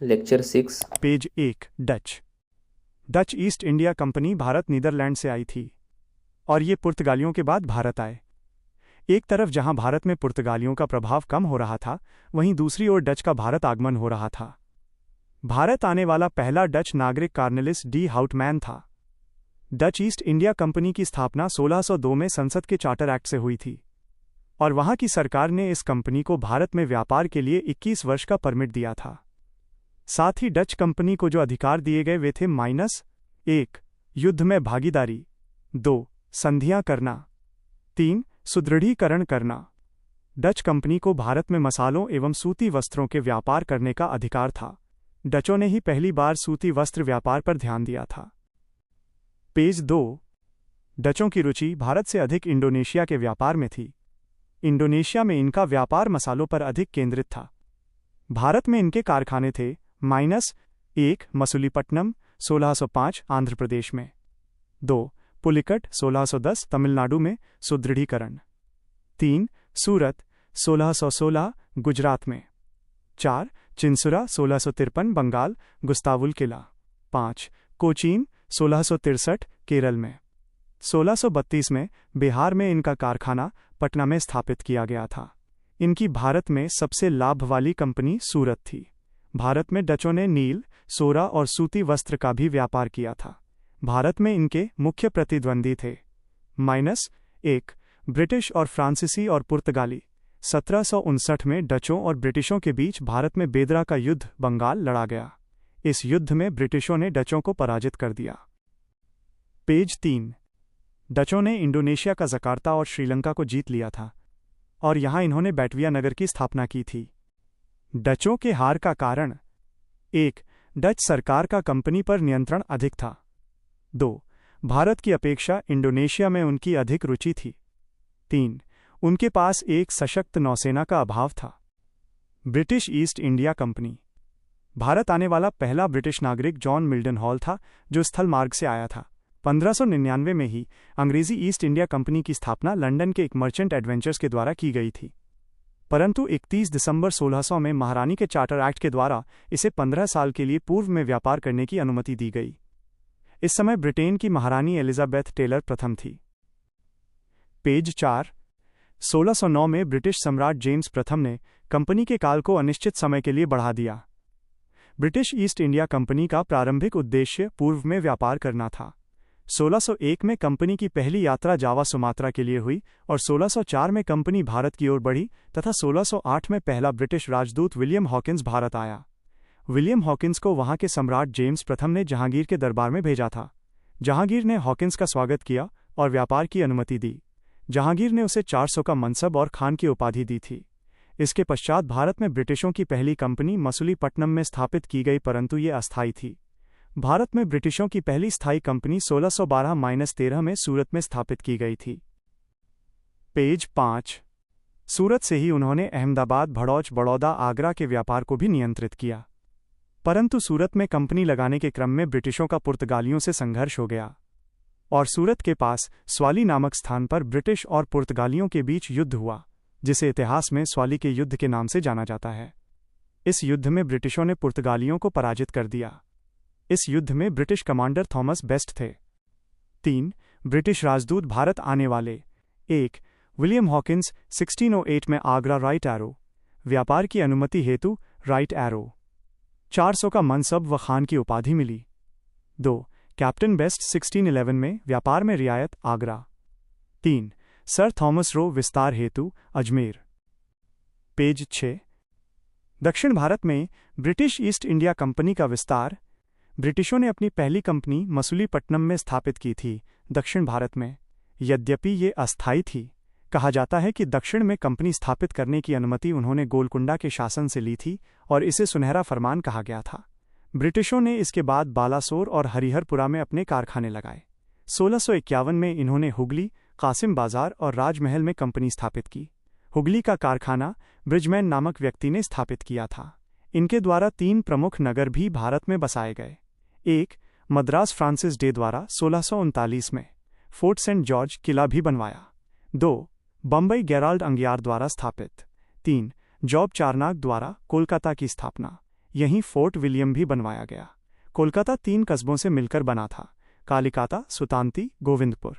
Lecture 6। Page 1 Dutch. Dutch East India company Bharat Netherlands से आई थी और ये पुर्तगालियों के बाद भारत आए। एक तरफ जहां भारत में पुर्तगालियों का प्रभाव कम हो रहा था, वहीं दूसरी ओर डच का भारत आगमन हो रहा था। भारत आने वाला पहला डच नागरिक कार्नेलिस डी हाउटमैन था। डच ईस्ट इंडिया कंपनी की स्थापना 1602 में संसद के चार्टर एक्ट से हुई थी और वहां की सरकार ने इस कंपनी को भारत में व्यापार के लिए 21 वर्ष का परमिट दिया था। साथ ही डच कंपनी को जो अधिकार दिए गए वे थे -1 युद्ध में भागीदारी, 2 संधियां करना, 3 सुदृढ़ीकरण करना। डच कंपनी को भारत में मसालों एवं सूती वस्त्रों के व्यापार करने का अधिकार था। डचों ने ही पहली बार सूती वस्त्र व्यापार पर ध्यान दिया था। पेज 2। डचों की रुचि भारत से अधिक इंडोनेशिया के व्यापार में थी। इंडोनेशिया में इनका व्यापार मसालों पर अधिक केंद्रित था। भारत में इनके कारखाने थे -1 मसूलीपट्टनम 1605 आंध्र प्रदेश में, 2 पुलिकट 1610 तमिलनाडु में सुदृढ़ीकरण, 3 सूरत 1616 गुजरात में, 4 चिंसुरा 1653 बंगाल गुस्तावुल किला, 5 कोचीन 1663 केरल में, 1632 में बिहार में इनका कारखाना पटना में स्थापित किया गया था। इनकी भारत में सबसे लाभ वाली कंपनी सूरत थी। भारत में डचों ने नील, सोरा और सूती वस्त्र का भी व्यापार किया था। भारत में इनके मुख्य प्रतिद्वंदी थे -1 ब्रिटिश और फ्रांसीसी और पुर्तगाली। 1759 में डचों और ब्रिटिशों के बीच भारत में बेदरा का युद्ध बंगाल लड़ा गया। इस युद्ध में ब्रिटिशों ने डचों को पराजित कर दिया। पेज 3। डचों ने इंडोनेशिया का जकार्ता और श्रीलंका को जीत लिया था और यहां इन्होंने बैटविया नगर की स्थापना की थी। डचों के हार का कारण: 1 डच सरकार का कंपनी पर नियंत्रण अधिक था, 2 भारत की अपेक्षा इंडोनेशिया में उनकी अधिक रुचि थी, 3 उनके पास एक सशक्त नौसेना का अभाव था। British east India company. Bharat आने वाला पहला ब्रिटिश नागरिक जॉन मिल्डन हॉल था, जो स्थल मार्ग से आया था। 1599 में ही अंग्रेजी ईस्ट इंडिया कंपनी की स्थापना लंदन के एक मर्चेंट एडवेंचर्स के द्वारा की गई थी, परंतु 31 दिसंबर 1600 में महारानी के चार्टर एक्ट के द्वारा इसे 15 साल के लिए पूर्व में व्यापार करने की अनुमति दी गई। इस समय ब्रिटेन की महारानी एलिजाबेथ टेलर प्रथम थी। पेज 4। 1609 में ब्रिटिश सम्राट जेम्स प्रथम ने कंपनी के काल को अनिश्चित समय के लिए बढ़ा दिया। ब्रिटिश ईस्ट इंडिया कंपनी का प्रारंभिक उद्देश्य पूर्व में व्यापार करना था। 1601 में कंपनी की पहली यात्रा जावा सुमात्रा के लिए हुई और 1604 में कंपनी भारत की ओर बढ़ी तथा 1608 में पहला ब्रिटिश राजदूत विलियम हॉकिंस भारत आया। विलियम हॉकिंस को वहां के सम्राट जेम्स प्रथम ने जहांगीर के दरबार में भेजा था। जहांगीर ने हॉकिंस का स्वागत किया और व्यापार की अनुमति दी। जहांगीर ने उसे 400 का मनसब और खान की उपाधि दी थी। इसके पश्चात भारत में ब्रिटिशों की पहली कंपनी मसूलीपट्टनम में स्थापित की गई, परंतु ये अस्थायी थी। भारत में ब्रिटिशों की पहली स्थायी कंपनी 1612-13 में सूरत में स्थापित की गई थी। पेज 5। सूरत से ही उन्होंने अहमदाबाद, भड़ौच, बड़ौदा, आगरा के व्यापार को भी नियंत्रित किया, परंतु सूरत में कंपनी लगाने के क्रम में ब्रिटिशों का पुर्तगालियों से संघर्ष हो गया और सूरत के पास स्वाली नामक स्थान पर ब्रिटिश और पुर्तगालियों के बीच युद्ध हुआ, जिसे इतिहास में स्वाली के युद्ध के नाम से जाना जाता है। इस युद्ध में ब्रिटिशों ने पुर्तगालियों को पराजित कर दिया। इस युद्ध में ब्रिटिश कमांडर थॉमस बेस्ट थे। 3 ब्रिटिश राजदूत भारत आने वाले: 1 विलियम हॉकिंस 1608 में आगरा राइट एरो, व्यापार की अनुमति हेतु राइट एरो, 400 का मनसब व खान की उपाधि मिली। 2 कैप्टन बेस्ट 1611 में व्यापार में रियायत आगरा। 3 सर थॉमस रो विस्तार हेतु अजमेर। पेज 6। दक्षिण भारत में ब्रिटिश ईस्ट इंडिया कंपनी का विस्तार। ब्रिटिशों ने अपनी पहली कंपनी मसूलीपट्टनम में स्थापित की थी दक्षिण भारत में, यद्यपि ये अस्थायी थी। कहा जाता है कि दक्षिण में कंपनी स्थापित करने की अनुमति उन्होंने गोलकुंडा के शासन से ली थी और इसे सुनहरा फरमान कहा गया था। ब्रिटिशों ने इसके बाद बालासोर और हरिहरपुरा में अपने कारखाने लगाए। 1651 में इन्होंने हुगली, कासिम बाजार और राजमहल में कंपनी स्थापित की। हुगली का कारखाना ब्रिजमैन नामक व्यक्ति ने स्थापित किया था। इनके द्वारा 3 प्रमुख नगर भी भारत में बसाए गए। 1 मद्रास फ्रांसिस डे द्वारा 1639 में फोर्ट सेंट जॉर्ज किला भी बनवाया। 2 बम्बई गेराल्ड अंगियार द्वारा स्थापित। 3 जॉब चारनाक द्वारा कोलकाता की स्थापना। यहीं फोर्ट विलियम भी बनवाया गया। कोलकाता 3 कस्बों से मिलकर बना था: कालिकाता, सुतांती, गोविंदपुर।